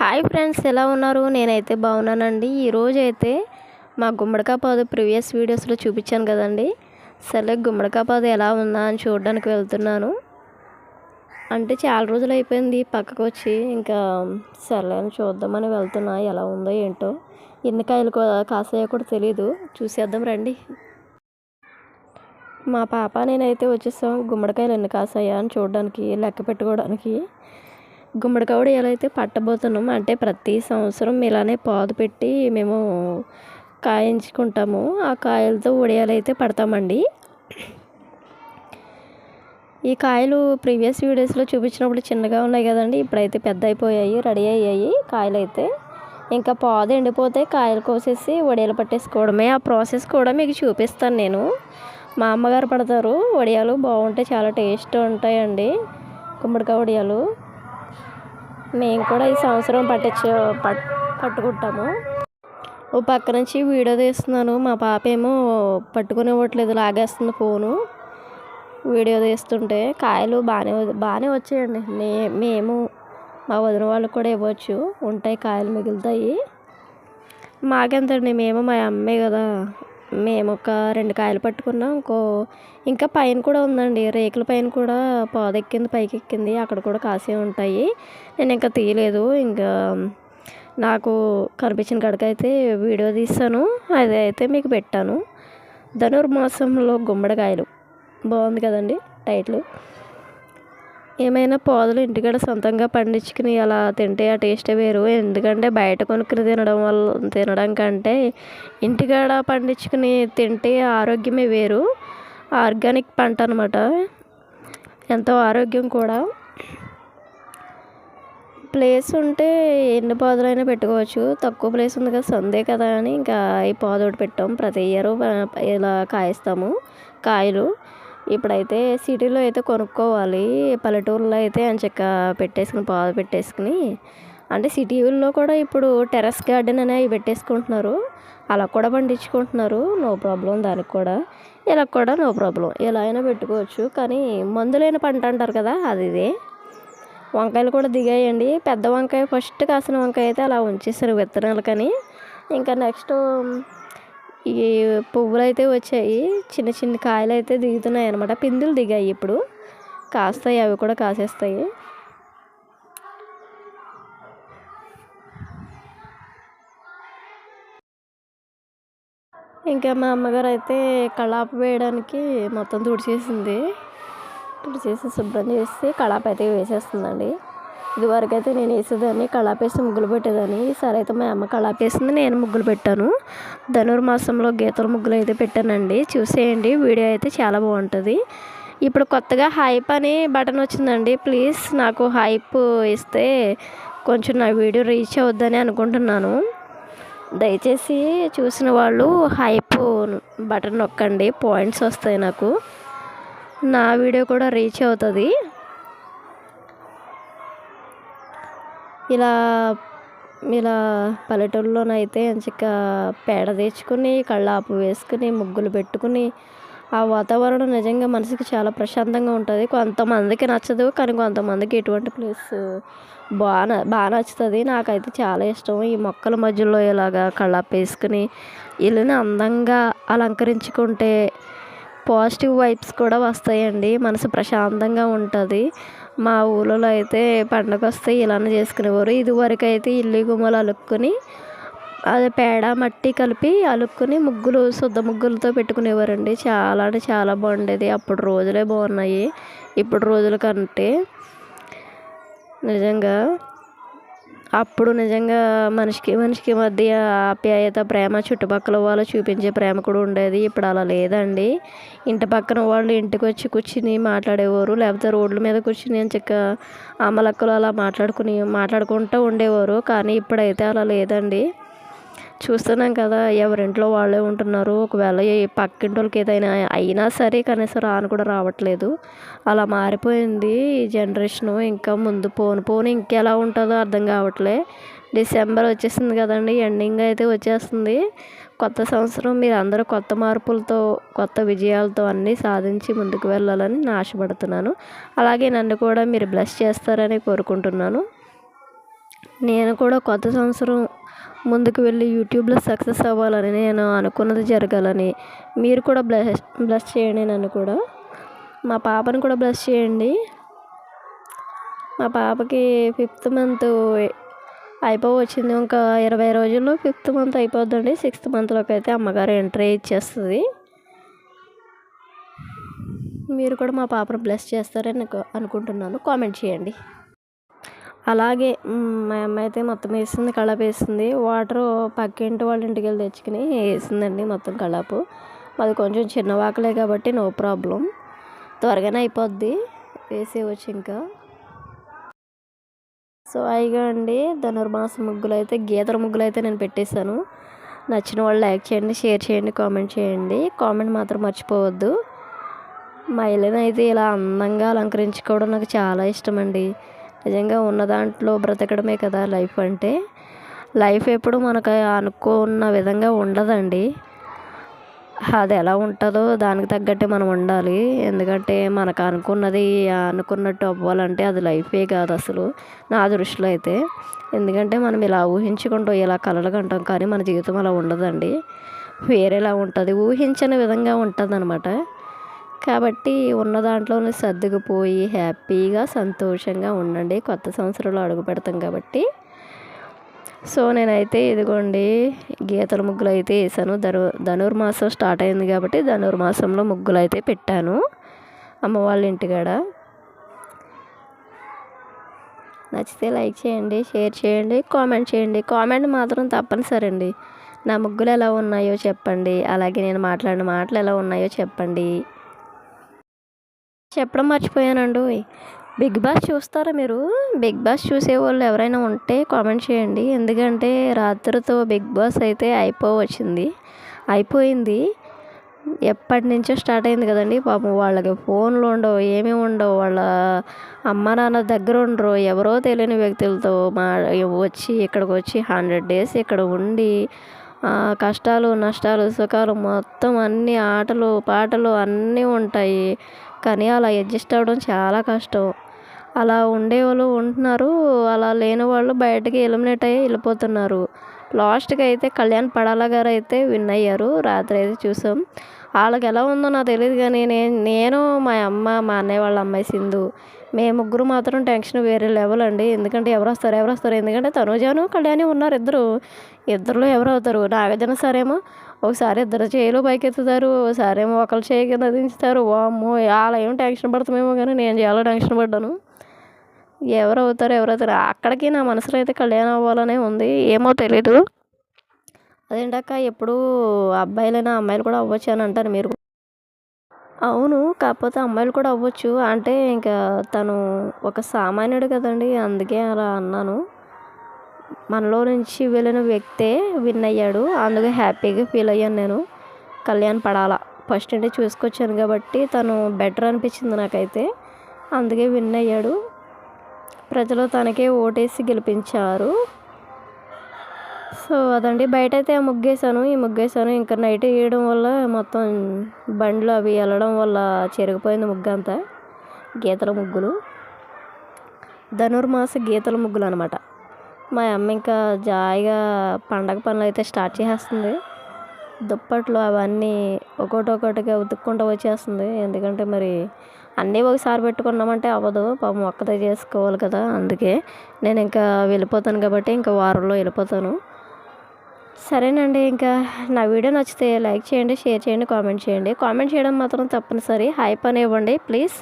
Hi friends, ఎలా ఉన్నారు? నేనైతే బాగున్నానండి. ఈరోజైతే మా గుమ్మడికాయ పాదు ప్రీవియస్ వీడియోస్లో చూపించాను కదండి. సరే గుమ్మడికాయ పాదు ఎలా ఉందా అని చూడడానికి వెళ్తున్నాను. అంటే చాలా రోజులు అయిపోయింది పక్కకు వచ్చి, ఇంకా సర్లే అని చూద్దామని వెళ్తున్నా. ఎలా ఉందో ఏంటో, ఎన్ని కాయలు కాసాయో కూడా తెలీదు. చూసేద్దాం రండి. మా పాప నేనైతే వచ్చేసాం గుమ్మడికాయలు ఎన్ని కాసాయా అని చూడడానికి, లెక్క పెట్టుకోవడానికి. గుమ్మడికాయ వడియాలు అయితే పట్టబోతున్నాం. అంటే ప్రతి సంవత్సరం ఇలానే పాదు పెట్టి మేము కాయించుకుంటాము. ఆ కాయలతో వడియాలు అయితే పడతామండి. ఈ కాయలు ప్రీవియస్ వీడియోస్లో చూపించినప్పుడు చిన్నగా ఉన్నాయి కదండి, ఇప్పుడైతే పెద్ద అయిపోయాయి, రెడీ అయ్యాయి కాయలు అయితే. ఇంకా పాదు ఎండిపోతే కాయలు కోసేసి వడియాలు పట్టేసుకోవడమే. ఆ ప్రాసెస్ కూడా మీకు చూపిస్తాను నేను. మా అమ్మగారు పడతారు వడియాలు, బాగుంటాయి, చాలా టేస్ట్ ఉంటాయండి గుమ్మడికాయ వడియాలు. మేము కూడా ఈ సంవత్సరం పట్టుకుంటాము. ఓ పక్క నుంచి వీడియో తీస్తున్నాను, మా పాప ఏమో పట్టుకునివ్వట్లేదు, లాగేస్తుంది ఫోను. వీడియో తీస్తుంటే కాయలు బాగానే వచ్చాయండి. మేము మా వదిన వాళ్ళకి కూడా ఇవ్వచ్చు, ఉంటాయి కాయలు మిగులుతాయి. మాకెంతండి, మేము మా అమ్మే కదా, మేము ఒక 2 కాయలు పట్టుకున్నాం. ఇంకా పైన కూడా ఉందండి, రేకుల పైన కూడా పాదెక్కింది, పైకి ఎక్కింది, అక్కడ కూడా కాసే ఉంటాయి. నేను ఇంకా తీయలేదు. ఇంకా నాకు కనిపించిన కాడికైతే వీడియో తీస్తాను, అది అయితే మీకు పెట్టాను. ధనుర్మాసంలో గుమ్మడికాయలు, బాగుంది కదండి టైటిల్. ఏమైనా పాదులు ఇంటికాడ సొంతంగా పండించుకుని అలా తింటే ఆ టేస్టే వేరు. ఎందుకంటే బయట కొనుక్కుని తినడం కంటే ఇంటికాడ పండించుకుని తింటే ఆరోగ్యమే వేరు. ఆర్గానిక్ పంట అనమాట, ఎంతో ఆరోగ్యం కూడా. ప్లేస్ ఉంటే ఎన్ని పాదులైనా పెట్టుకోవచ్చు. తక్కువ ప్లేస్ ఉంది కదా, సందే కదా అని ఇంకా ఈ పాదు ఒకటి పెట్టాం. ప్రతి ఇయర్ ఇలా కాయిస్తాము కాయలు. ఇప్పుడైతే సిటీలో అయితే కొనుక్కోవాలి, పల్లెటూరులో అయితే అంచక్క పాదు పెట్టేసుకుని. అంటే సిటీల్లో కూడా ఇప్పుడు టెర్రస్ గార్డెన్ అనేవి పెట్టేసుకుంటున్నారు, అలా కూడా పండించుకుంటున్నారు. నో ప్రాబ్లం దానికి కూడా. ఇలా కూడా నో ప్రాబ్లం, ఎలా అయినా పెట్టుకోవచ్చు. కానీ మందులేని పంట అంటారు కదా, అది ఇదే. వంకాయలు కూడా దిగాయండి. పెద్ద వంకాయ, ఫస్ట్ కాసిన వంకాయ అయితే అలా ఉంచేసారు విత్తనాలు. కానీ ఇంకా నెక్స్ట్ ఈ పువ్వులు అయితే వచ్చాయి, చిన్న చిన్న కాయలు అయితే దిగుతున్నాయి అనమాట. పిందులు దిగాయి, ఇప్పుడు కాస్తాయి, అవి కూడా కాసేస్తాయి. ఇంకా మా అమ్మగారు అయితే కళాపు వేయడానికి మొత్తం తుడిచేసి శుభ్రం చేసి కళాపు అయితే వేసేస్తుందండి. ఇదివరకు అయితే నేను వేసేదాన్ని, కళాపేసి ముగ్గులు పెట్టేదాన్ని. ఈసారి అయితే మా అమ్మ కళాపేసింది, నేను ముగ్గులు పెట్టాను. ధనుర్మాసంలో గీతల ముగ్గులు అయితే పెట్టానండి, చూసేయండి. వీడియో అయితే చాలా బాగుంటుంది. ఇప్పుడు కొత్తగా హైప్ అని బటన్ వచ్చిందండి. ప్లీజ్ నాకు హైప్ ఇస్తే కొంచెం నా వీడియో రీచ్ అవుద్దని అనుకుంటున్నాను. దయచేసి చూసిన వాళ్ళు హైప్ బటన్ నొక్కండి, పాయింట్స్ వస్తాయి నాకు, నా వీడియో కూడా రీచ్ అవుతుంది. ఇలా పల్లెటూరులోనైతే మంచిగా పేడ తెచ్చుకుని కళ్ళాపు వేసుకుని ముగ్గులు పెట్టుకుని ఆ వాతావరణం నిజంగా మనసుకి చాలా ప్రశాంతంగా ఉంటుంది. కొంతమందికి నచ్చదు, కానీ కొంతమందికి ఇటువంటి ప్లేస్ బాగా నచ్చుతుంది. నాకైతే చాలా ఇష్టం. ఈ మొక్కల మధ్యలో ఇలాగా కళ్ళాపు వేసుకుని ఇల్లుని అందంగా అలంకరించుకుంటే పాజిటివ్ వైబ్స్ కూడా వస్తాయండి, మనసు ప్రశాంతంగా ఉంటుంది. మా ఊళ్ళో అయితే పండగ వస్తే ఇలానే చేసుకునేవారు. ఇదివరకు అయితే ఇల్లు గుమ్మలు అలుక్కుని అదే పేడ మట్టి కలిపి అలుక్కుని ముగ్గులు, శుద్ధ ముగ్గులతో పెట్టుకునేవారండి. చాలా అంటే చాలా బాగుండేది. అప్పుడు రోజులే బాగున్నాయి ఇప్పుడు రోజుల కంటే. నిజంగా మనిషికి మధ్య ఆప్యాయత, ప్రేమ, చుట్టుపక్కల వాళ్ళు చూపించే ప్రేమ కూడా ఉండేది. ఇప్పుడు అలా లేదండి. ఇంటి పక్కన వాళ్ళు ఇంటికి వచ్చి కూర్చుని మాట్లాడేవారు, లేకపోతే రోడ్ల మీద కూర్చుని చక్కగా అమ్మలక్కలు అలా మాట్లాడుకుంటూ ఉండేవారు. కానీ ఇప్పుడైతే అలా లేదండి. చూస్తున్నాం కదా, ఎవరింట్లో వాళ్ళే ఉంటున్నారు. ఒకవేళ ఈ పక్కింటి వాళ్ళకి ఏదైనా అయినా సరే కనీసం రాను కూడా రావట్లేదు. అలా మారిపోయింది ఈ జనరేషను. ఇంకా ముందు పోను ఇంకెలా ఉంటుందో అర్థం కావట్లే. డిసెంబర్ వచ్చేసింది కదండి, ఎండింగ్ అయితే వచ్చేస్తుంది. కొత్త సంవత్సరం మీరు అందరూ కొత్త మార్పులతో, కొత్త విజయాలతో అన్నీ సాధించి ముందుకు వెళ్ళాలని నేను ఆశపడుతున్నాను. అలాగే నన్ను కూడా మీరు బ్లెస్ చేస్తారని కోరుకుంటున్నాను. నేను కూడా కొత్త సంవత్సరం ముందుకు వెళ్ళి యూట్యూబ్లో సక్సెస్ అవ్వాలని, నేను అనుకున్నది జరగాలని, మీరు కూడా బ్లెస్ చేయండి నన్ను కూడా. మా పాపను కూడా బ్లెస్ చేయండి. మా పాపకి 5th మంత్ అయిపోవచ్చింది. ఇంకా 20 రోజుల్లో 5th మంత్ అయిపోద్దండి. 6th మంత్లోకి అయితే అమ్మగారు ఎంట్రీ ఇచ్చేస్తుంది. మీరు కూడా మా పాపను బ్లెస్ చేస్తారని అనుకుంటున్నాను. కామెంట్ చేయండి. అలాగే మా అమ్మ అయితే మొత్తం వేసింది, కళాపు వేసింది. వాటరు పక్కింటి వాళ్ళ ఇంటికి వెళ్ళి తెచ్చుకుని వేసిందండి మొత్తం కళాపు. అది కొంచెం చిన్న వాకలే కాబట్టి నో ప్రాబ్లం, త్వరగానే అయిపోద్ది, వేసేవచ్చు ఇంకా. సో అయిగా అండి ధనుర్మాసం ముగ్గులు అయితే, గీతల ముగ్గులు అయితే నేను పెట్టేశాను. నచ్చిన వాళ్ళు లైక్ చేయండి, షేర్ చేయండి, కామెంట్ చేయండి. కామెంట్ మాత్రం మర్చిపోవద్దు. మా ఇల్లుని అయితే ఇలా అందంగా అలంకరించుకోవడం నాకు చాలా ఇష్టం అండి. నిజంగా ఉన్న దాంట్లో బ్రతకడమే కదా లైఫ్ అంటే. లైఫ్ ఎప్పుడు మనకు అనుకున్న విధంగా ఉండదండి. అది ఎలా ఉంటుందో దానికి తగ్గట్టే మనం ఉండాలి. ఎందుకంటే మనకు అనుకున్నట్టు అవ్వాలంటే అది లైఫే కాదు అసలు, నా దృష్టిలో అయితే. ఎందుకంటే మనం ఇలా ఊహించుకుంటూ ఇలా కలలు కంటాం, కానీ మన జీవితం అలా ఉండదండి, వేరేలా ఉంటుంది, ఊహించని విధంగా ఉంటుంది అనమాట. కాబట్టి ఉన్న దాంట్లోనే సర్దుకుపోయి హ్యాపీగా సంతోషంగా ఉండండి. కొత్త సంవత్సరంలో అడుగు పెడతాం కాబట్టి. సో నేనైతే ఇదిగోండి గీతల ముగ్గులు అయితే వేసాను. ధనుర్మాసం స్టార్ట్ అయింది కాబట్టి ధనుర్మాసంలో ముగ్గులు అయితే పెట్టాను అమ్మ వాళ్ళ ఇంటికాడ. నచ్చితే లైక్ చేయండి, షేర్ చేయండి, కామెంట్ చేయండి. కామెంట్ మాత్రం తప్పనిసరి అండి. నా ముగ్గులు ఎలా ఉన్నాయో చెప్పండి, అలాగే నేను మాట్లాడిన మాటలు ఎలా ఉన్నాయో చెప్పండి. చెప్పడం మర్చిపోయానండి, బిగ్ బాస్ చూస్తారా మీరు? బిగ్ బాస్ చూసేవాళ్ళు ఎవరైనా ఉంటే కామెంట్ చేయండి. ఎందుకంటే రాత్రితో బిగ్ బాస్ అయితే అయిపోయింది. ఎప్పటి నుంచో స్టార్ట్ అయింది కదండి. పాపం వాళ్ళకి ఫోన్లు ఉండవు, ఏమీ ఉండవు, వాళ్ళ అమ్మ నాన్న దగ్గర ఉండరు, ఎవరో తెలియని వ్యక్తులతో ఇక్కడికి వచ్చి 100 days ఇక్కడ ఉండి కష్టాలు నష్టాలు సుఖాలు మొత్తం అన్ని ఆటలు పాటలు అన్నీ ఉంటాయి. కానీ అలా అడ్జస్ట్ అవ్వడం చాలా కష్టం. అలా ఉండేవాళ్ళు ఉంటున్నారు, అలా లేని వాళ్ళు బయటకి ఎలిమినేట్ అయ్యి వెళ్ళిపోతున్నారు. లాస్ట్కి అయితే కళ్యాణ్ పడాల గారు అయితే విన్ అయ్యారు. రాత్రి అయితే చూసాం. వాళ్ళకి ఎలా ఉందో నాకు తెలియదు, కానీ నేను మా అమ్మ, మా అన్నయ్య వాళ్ళ అమ్మాయి సింధు, మేము ముగ్గురు మాత్రం టెన్షన్ వేరే లెవెల్ అండి. ఎందుకంటే ఎవరు వస్తారు, ఎందుకంటే తనుజాను కళ్యాణి ఉన్నారు, ఇద్దరులో ఎవరు అవుతారు. నాగార్జున సారేమో ఒకసారి ఇద్దరు చేయిలో పైకెత్తుతారు, ఒకసారి ఏమో ఒకరు చేయి కింద దించుతారు. వామ్మో అలా ఏమో టెన్షన్ పడతామేమో, కానీ నేను చాలా టెన్షన్ పడ్డాను. ఎవరు అవుతారు అక్కడికి నా మనసులో అయితే కళ్యాణం అవ్వాలనే ఉంది, ఏమో తెలీదు. అదేంటక్క ఎప్పుడు అబ్బాయిలైనా అమ్మాయిలు కూడా అవ్వచ్చు అని అంటారు మీరు. అవును, కాకపోతే అమ్మాయిలు కూడా అవ్వచ్చు అంటే ఇంకా తను ఒక సామాన్యుడు కదండి, అందుకే అలా అన్నాను. మనలో నుంచి వెళ్ళిన వ్యక్తే విన్ అయ్యాడు, అందుకే హ్యాపీగా ఫీల్ అయ్యాను నేను. కళ్యాణ్ పడాలా ఫస్ట్ అంటే చూసుకొచ్చాను కాబట్టి తను బెటర్ అనిపించింది నాకైతే, అందుకే విన్ అయ్యాడు. ప్రజలు తనకే ఓటేసి గెలిపించారు. సో అదండి, బయట అయితే ఈ ముగ్గేసాను. ఇంకా నైట్ వేయడం వల్ల మొత్తం బండ్లు అవి వెళ్ళడం వల్ల చెరిగిపోయింది ముగ్గు అంతా. గీతల ముగ్గులు, ధనుర్మాస గీతల ముగ్గులు అనమాట. మా అమ్మ ఇంకా జాయిగా పండగ పనులు అయితే స్టార్ట్ చేసేస్తుంది. దుప్పట్లు అవన్నీ ఒక్కొక్కటిగా ఉతుక్కుంటూ వచ్చేస్తుంది. ఎందుకంటే మరి అన్నీ ఒకసారి పెట్టుకున్నామంటే అవ్వదు, పాపం ఒక్కదే చేసుకోవాలి కదా. అందుకే నేను ఇంకా వెళ్ళిపోతాను కాబట్టి ఇంకా వారంలో వెళ్ళిపోతాను. సరేనండి, ఇంకా నా వీడియో నచ్చితే లైక్ చేయండి, షేర్ చేయండి, కామెంట్ చేయండి. కామెంట్ చేయడం మాత్రం తప్పనిసరి. హైప్ అని ఇవ్వండి ప్లీజ్.